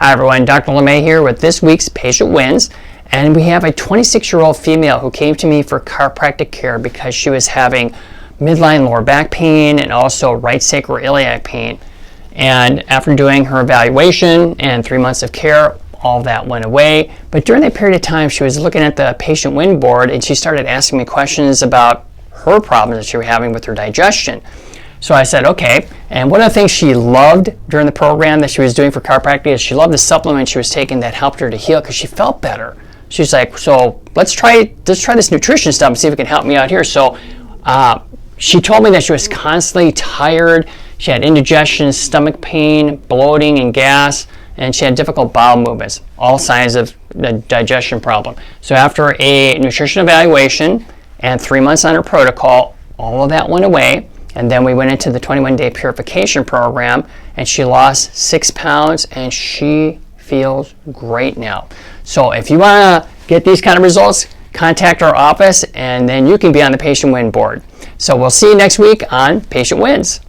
Hi everyone, Dr. LeMay here with this week's Patient Wins, and we have a 26-year-old female who came to me for chiropractic care because she was having midline lower back pain and also right sacroiliac pain. And after doing her evaluation and 3 months of care, all that went away. But during that period of time, she was looking at the patient win board and she started asking me questions about her problems that she was having with her digestion. So I said, okay. And one of the things she loved during the program that she was doing for chiropractic is she loved the supplement she was taking that helped her to heal because she felt better. She's like, so let's try this nutrition stuff and see if it can help me out here. So she told me that she was constantly tired. She had indigestion, stomach pain, bloating, and gas, and she had difficult bowel movements, all signs of the digestion problem. So after a nutrition evaluation and 3 months on her protocol, all of that went away. And then we went into the 21-day purification program, and she lost 6 pounds, and she feels great now. So if you want to get these kind of results, contact our office, and then you can be on the Patient Win board. So we'll see you next week on Patient Wins.